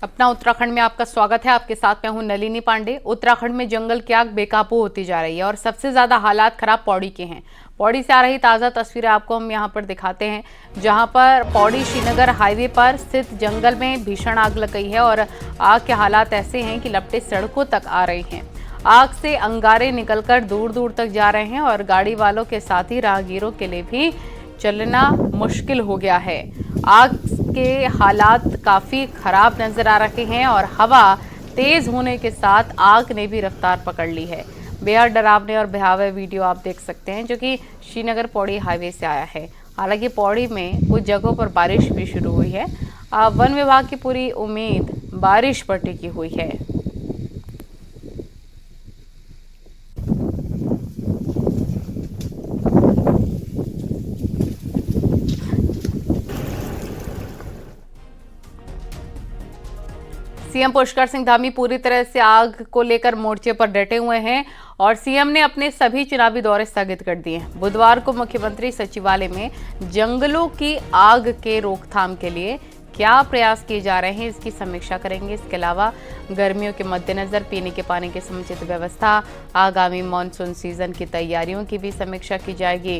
अपना उत्तराखंड में आपका स्वागत है। आपके साथ मैं हूं नलिनी पांडे। उत्तराखंड में जंगल की आग बेकाबू होती जा रही है और सबसे ज्यादा हालात खराब पौड़ी के हैं। पौड़ी से आ रही ताजा तस्वीरें आपको हम यहां पर दिखाते हैं, जहां पर पौड़ी श्रीनगर हाईवे पर स्थित जंगल में भीषण आग लग गई है और आग के हालात ऐसे हैं कि लपटें सड़कों तक आ रही हैं। आग से अंगारे निकलकर दूर दूर तक जा रहे हैं और गाड़ी वालों के साथ ही राहगीरों के लिए भी चलना मुश्किल हो गया है। आग के हालात काफी खराब नजर आ रहे हैं और हवा तेज होने के साथ आग ने भी रफ्तार पकड़ ली है। बेहद डरावने और भयावह वीडियो आप देख सकते हैं जो कि श्रीनगर पौड़ी हाईवे से आया है। हालांकि पौड़ी में कुछ जगहों पर बारिश भी शुरू हुई है। वन विभाग की पूरी उम्मीद बारिश पर टिकी हुई है। सीएम पुष्कर सिंह धामी पूरी तरह से आग को लेकर मोर्चे पर डटे हुए हैं और सीएम ने अपने सभी चुनावी दौरे स्थगित कर दिए हैं। बुधवार को मुख्यमंत्री सचिवालय में जंगलों की आग के रोकथाम के लिए क्या प्रयास किए जा रहे हैं, इसकी समीक्षा करेंगे। इसके अलावा गर्मियों के मद्देनजर पीने के पानी की समुचित व्यवस्था, आगामी मानसून सीजन की तैयारियों की भी समीक्षा की जाएगी।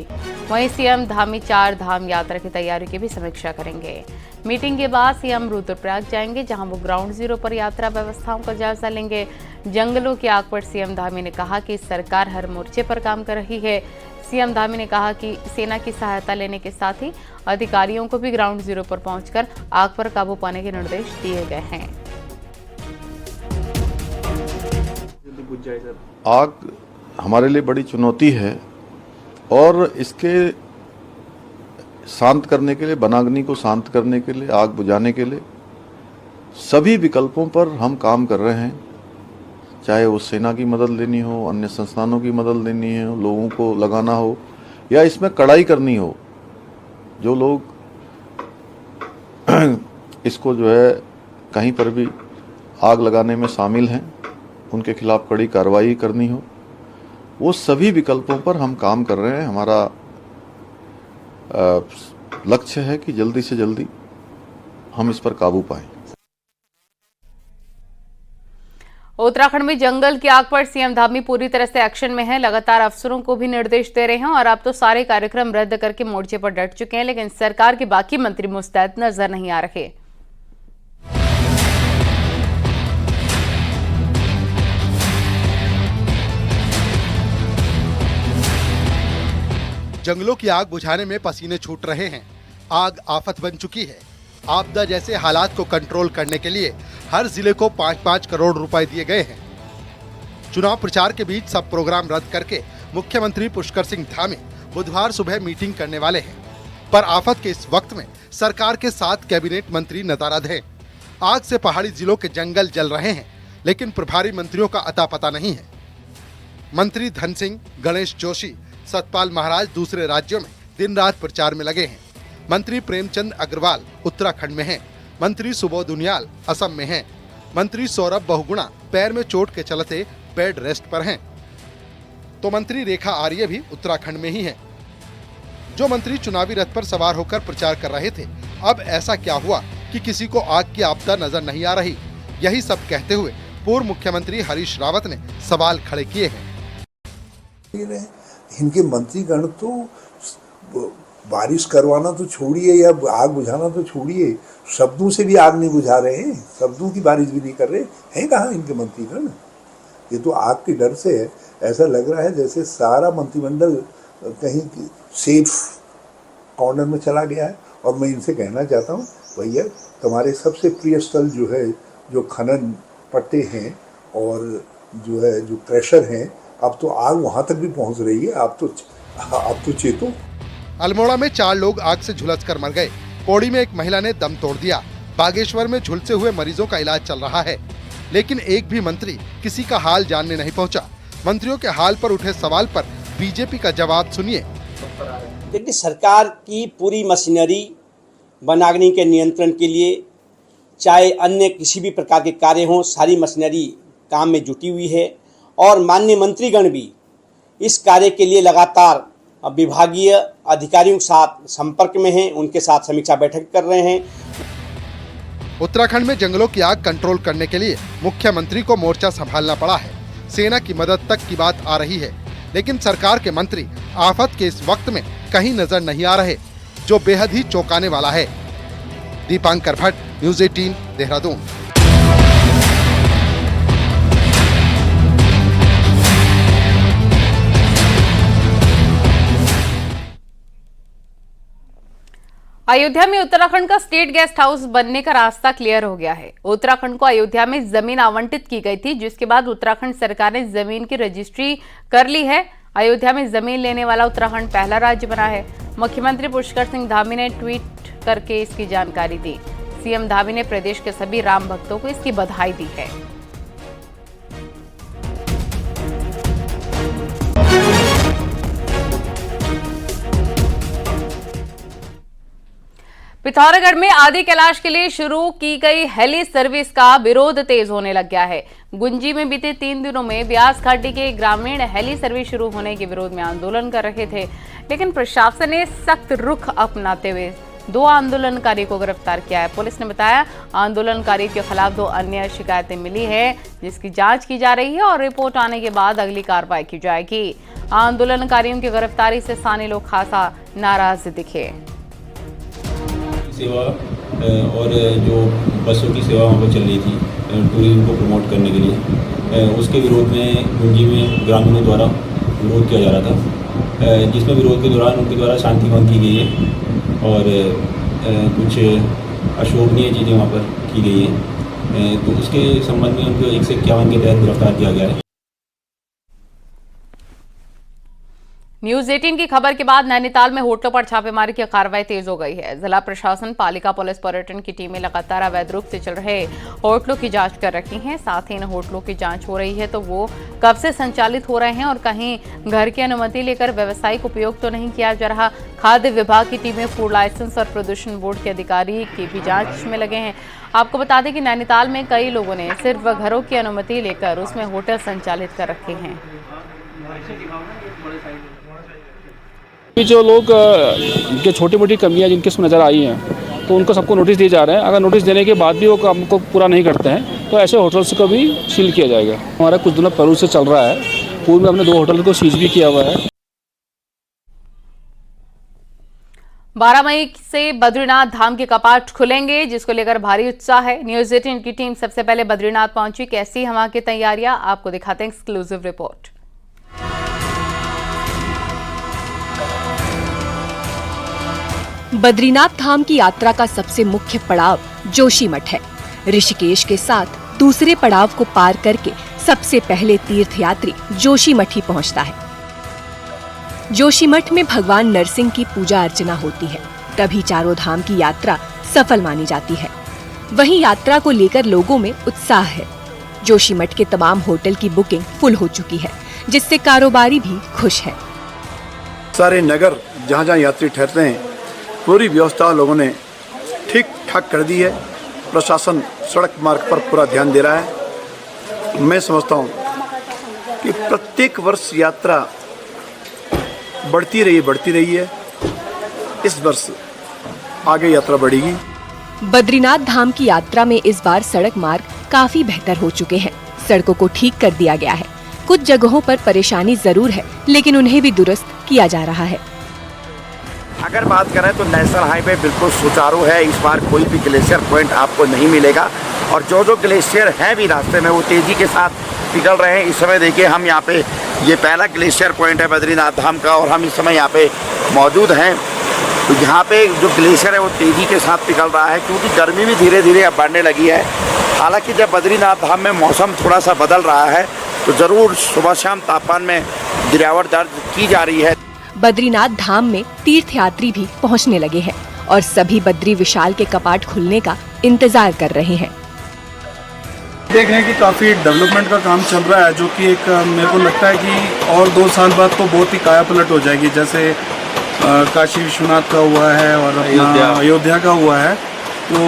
वहीं सीएम धामी 4 धाम यात्रा की तैयारियों की भी समीक्षा करेंगे। मीटिंग के बाद सीएम रुद्रप्रयाग जाएंगे, जहां वो ग्राउंड जीरो पर यात्रा व्यवस्थाओं का जायजा लेंगे। जंगलों की आग पर सीएम धामी ने कहा कि सरकार हर मोर्चे पर काम कर रही है। सीएम धामी ने कहा कि सेना की सहायता लेने के साथ ही अधिकारियों को भी ग्राउंड जीरो पर पहुंचकर आग पर काबू पाने के निर्देश दिए गए हैं। आग हमारे लिए बड़ी चुनौती है और इसके शांत करने के लिए, वनाग्नि को शांत करने के लिए, आग बुझाने के लिए सभी विकल्पों पर हम काम कर रहे हैं। चाहे वो सेना की मदद लेनी हो, अन्य संस्थानों की मदद लेनी हो, लोगों को लगाना हो या इसमें कड़ाई करनी हो। जो लोग इसको जो है कहीं पर भी आग लगाने में शामिल हैं, उनके खिलाफ कड़ी कार्रवाई करनी हो, वो सभी विकल्पों पर हम काम कर रहे हैं। हमारा लक्ष्य है कि जल्दी से जल्दी हम इस पर काबू पाएं। उत्तराखंड में जंगल की आग पर सीएम धामी पूरी तरह से एक्शन में है। लगातार अफसरों को भी निर्देश दे रहे हैं और अब तो सारे कार्यक्रम रद्द करके मोर्चे पर डट चुके हैं, लेकिन सरकार के बाकी मंत्री मुस्तैद नजर नहीं आ रहे। जंगलों की आग बुझाने में पसीने छूट रहे हैं। आग आफत बन चुकी है। आपदा जैसे हालात को कंट्रोल करने के लिए हर जिले को 5-5 करोड़ रुपए दिए गए हैं। चुनाव प्रचार के बीच सब प्रोग्राम रद्द करके मुख्यमंत्री पुष्कर सिंह धामी बुधवार सुबह मीटिंग करने वाले हैं। पर आफत के इस वक्त में सरकार के 7 कैबिनेट मंत्री नदारद हैं। आग से पहाड़ी जिलों के जंगल जल रहे हैं, लेकिन प्रभारी मंत्रियों का अता पता नहीं है। मंत्री धन सिंह, गणेश जोशी, सतपाल महाराज दूसरे राज्यों में दिन रात प्रचार में लगे हैं। मंत्री प्रेमचंद अग्रवाल उत्तराखंड में हैं। मंत्री सुबोध उनियाल असम में हैं। मंत्री सौरभ बहुगुणा पैर में चोट के चलते बेड रेस्ट पर हैं। तो मंत्री रेखा आर्य भी उत्तराखंड में ही हैं। जो मंत्री चुनावी रथ पर सवार होकर प्रचार कर रहे थे, अब ऐसा क्या हुआ कि किसी को आग की आपदा नजर नहीं आ रही? यही सब कहते हुए पूर्व मुख्यमंत्री हरीश रावत ने सवाल खड़े किए हैं। इनके मंत्रीगण तो बारिश करवाना तो छोड़िए या आग बुझाना तो छोड़िए, शब्दों से भी आग नहीं बुझा रहे हैं, शब्दों की बारिश भी नहीं कर रहे हैं। कहाँ इनके मंत्रीगण? ये तो आग के डर से है। ऐसा लग रहा है जैसे सारा मंत्रिमंडल कहीं सेफ कॉर्नर में चला गया है। और मैं इनसे कहना चाहता हूँ, भैया तुम्हारे सबसे प्रिय स्थल जो है, जो खनन पट्टे हैं और जो है जो क्रशर हैं, अब तो आग वहां तक भी पहुंच रही है। आप तो चेतो। अल्मोड़ा में 4 लोग आग से झुलसकर मर गए। पौड़ी में एक महिला ने दम तोड़ दिया। बागेश्वर में झुलसे हुए मरीजों का इलाज चल रहा है, लेकिन एक भी मंत्री किसी का हाल जानने नहीं पहुंचा। मंत्रियों के हाल पर उठे सवाल पर बीजेपी का जवाब सुनिए। देखिए, सरकार की पूरी मशीनरी वनाग्नि के नियंत्रण के लिए, चाहे अन्य किसी भी प्रकार के कार्य हों, सारी मशीनरी काम में जुटी हुई है और माननीय मंत्रीगण भी इस कार्य के लिए लगातार विभागीय अधिकारियों के साथ संपर्क में हैं, उनके साथ समीक्षा बैठक कर रहे हैं। उत्तराखंड में जंगलों की आग कंट्रोल करने के लिए मुख्यमंत्री को मोर्चा संभालना पड़ा है। सेना की मदद तक की बात आ रही है, लेकिन सरकार के मंत्री आफत के इस वक्त में कहीं नजर नहीं आ रहे, जो बेहद ही चौंकाने वाला है। दीपांकर भट्ट, न्यूज़ 18, देहरादून। अयोध्या में उत्तराखंड का स्टेट गेस्ट हाउस बनने का रास्ता क्लियर हो गया है। उत्तराखंड को अयोध्या में जमीन आवंटित की गई थी, जिसके बाद उत्तराखंड सरकार ने जमीन की रजिस्ट्री कर ली है। अयोध्या में जमीन लेने वाला उत्तराखंड पहला राज्य बना है। मुख्यमंत्री पुष्कर सिंह धामी ने ट्वीट करके इसकी जानकारी दी। सीएम धामी ने प्रदेश के सभी राम भक्तों को इसकी बधाई दी है। पिथौरागढ़ में आदि कैलाश के लिए शुरू की गई हेली सर्विस का विरोध तेज होने लग गया है। गुंजी में बीते 3 दिनों में ब्यास घाटी के ग्रामीण हेली सर्विस शुरू होने के विरोध में आंदोलन कर रहे थे, लेकिन प्रशासन ने सख्त रुख अपनाते हुए 2 आंदोलनकारी को गिरफ्तार किया है। पुलिस ने बताया आंदोलनकारी के खिलाफ 2 अन्य शिकायतें मिली है, जिसकी जांच की जा रही है और रिपोर्ट आने के बाद अगली कार्रवाई की जाएगी। आंदोलनकारियों की गिरफ्तारी से स्थानीय लोग खासा नाराज दिखे। सेवा और जो बसों की सेवा वहाँ पर चल रही थी टूरिज्म को प्रमोट करने के लिए, उसके विरोध में गुंजी में ग्रामीणों द्वारा विरोध किया जा रहा था, जिसमें विरोध के दौरान उनके द्वारा शांति भंग की गई है और कुछ अशोभनीय चीज़ें वहाँ पर की गई है। तो उसके संबंध में उनको 151 के तहत गिरफ्तार किया गया है। न्यूज़ 18 की खबर के बाद नैनीताल में होटलों पर छापेमारी की कार्रवाई तेज हो गई है। जिला प्रशासन, पालिका, पुलिस, पर्यटन की टीमें लगातार अवैध रूप से चल रहे होटलों की जांच कर रही हैं। साथ ही इन होटलों की जांच हो रही है तो वो कब से संचालित हो रहे हैं और कहीं घर की अनुमति लेकर व्यावसायिक उपयोग तो नहीं किया जा रहा। खाद्य विभाग की टीमें, फूड लाइसेंस और प्रदूषण बोर्ड के अधिकारी की भी जाँच में लगे हैं। आपको बता दें कि नैनीताल में कई लोगों ने सिर्फ घरों की अनुमति लेकर उसमें होटल संचालित कर रखे हैं। जो लोग जो छोटी मोटी कमियां जिनके इसमें नज़र आई हैं, तो उनको सबको नोटिस दिए जा रहे हैं। अगर नोटिस देने के बाद भी वो काम को पूरा नहीं करते हैं तो ऐसे होटल्स को भी सील किया जाएगा। हमारा कुछ दिनों पहले से चल रहा है, पूर्व में हमने 2 होटल को सीज भी किया हुआ है। 12 मई से बद्रीनाथ धाम के कपाट खुलेंगे, जिसको लेकर भारी उत्साह है। न्यूज़ 18 की टीम सबसे पहले बद्रीनाथ पहुंची। कैसी वहां की तैयारियां, आपको दिखाते हैं एक्सक्लूसिव रिपोर्ट। बद्रीनाथ धाम की यात्रा का सबसे मुख्य पड़ाव जोशीमठ है। ऋषिकेश के साथ दूसरे पड़ाव को पार करके सबसे पहले तीर्थयात्री जोशीमठ ही पहुंचता है। जोशीमठ में भगवान नरसिंह की पूजा अर्चना होती है, तभी चारों धाम की यात्रा सफल मानी जाती है। वहीं यात्रा को लेकर लोगों में उत्साह है। जोशीमठ के तमाम होटल की बुकिंग फुल हो चुकी है, जिससे कारोबारी भी खुश है। सारे नगर जहाँ जहाँ यात्री ठहरते हैं, पूरी व्यवस्था लोगों ने ठीक ठाक कर दी है। प्रशासन सड़क मार्ग पर पूरा ध्यान दे रहा है। मैं समझता हूँ कि प्रत्येक वर्ष यात्रा बढ़ती रही है। इस वर्ष आगे यात्रा बढ़ेगी। बद्रीनाथ धाम की यात्रा में इस बार सड़क मार्ग काफी बेहतर हो चुके हैं। सड़कों को ठीक कर दिया गया है। कुछ जगहों पर परेशानी जरूर है, लेकिन उन्हें भी दुरुस्त किया जा रहा है। अगर बात करें तो नेशनल हाईवे बिल्कुल सुचारू है। इस बार कोई भी ग्लेशियर पॉइंट आपको नहीं मिलेगा और जो ग्लेशियर हैं भी रास्ते में वो तेज़ी के साथ पिघल रहे हैं। इस समय देखिए हम यहाँ पे, ये पहला ग्लेशियर पॉइंट है बद्रीनाथ धाम का और हम इस समय यहाँ पे मौजूद हैं। तो यहाँ पे जो ग्लेशियर है वो तेज़ी के साथ पिघल रहा है, क्योंकि गर्मी भी धीरे धीरे अब बढ़ने लगी है। हालांकि जब बद्रीनाथ धाम में मौसम थोड़ा सा बदल रहा है तो ज़रूर सुबह शाम तापमान में गिरावट दर्ज की जा रही है। बद्रीनाथ धाम में तीर्थयात्री भी पहुंचने लगे हैं और सभी बद्री विशाल के कपाट खुलने का इंतजार कर रहे हैं। देख रहे हैं कि काफ़ी डेवलपमेंट का काम चल रहा है, जो कि एक मेरे को लगता है कि और 2 साल बाद तो बहुत ही काया पलट हो जाएगी। जैसे काशी विश्वनाथ का हुआ है और अपना अयोध्या का हुआ है, तो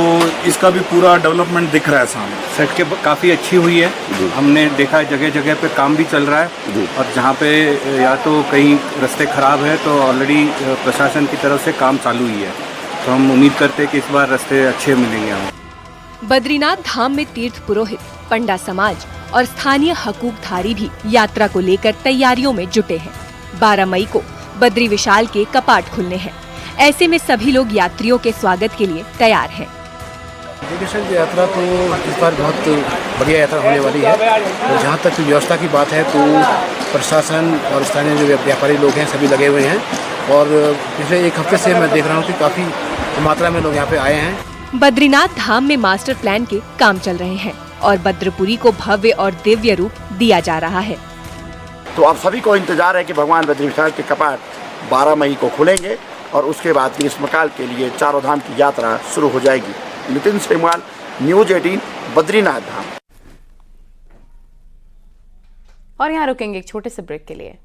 इसका भी पूरा डेवलपमेंट दिख रहा है सामने। सड़कें काफ़ी अच्छी हुई है, हमने देखा है जगह जगह पे काम भी चल रहा है और जहाँ पे या तो कहीं रास्ते ख़राब है तो ऑलरेडी प्रशासन की तरफ से काम चालू ही है। तो हम उम्मीद करते हैं कि इस बार रास्ते अच्छे मिलेंगे हमें। बद्रीनाथ धाम में तीर्थ पुरोहित, पंडा समाज और स्थानीय हकूकधारी भी यात्रा को लेकर तैयारियों में जुटे हैं। 12 मई को बद्री विशाल के कपाट खुलने हैं। ऐसे में सभी लोग यात्रियों के स्वागत के लिए तैयार हैं। देखिए सर, यात्रा तो इस बार बहुत बढ़िया यात्रा होने वाली है और जहाँ तक व्यवस्था की बात है तो प्रशासन और स्थानीय जो व्यापारी लोग हैं सभी लगे हुए हैं और पिछले एक हफ्ते से मैं देख रहा हूँ कि काफ़ी मात्रा में लोग यहाँ पे आए हैं। बद्रीनाथ धाम में मास्टर प्लान के काम चल रहे हैं और बद्रपुरी को भव्य और दिव्य रूप दिया जा रहा है। तो आप सभी को इंतजार है कि भगवान बद्री विशाल के कपाट 12 मई को खुलेंगे और उसके बाद ग्रीष्मकाल के लिए चारों धाम की यात्रा शुरू हो जाएगी। नितिन सेमवाल, न्यूज 18, बद्रीनाथ धाम। और यहाँ रुकेंगे एक छोटे से ब्रेक के लिए।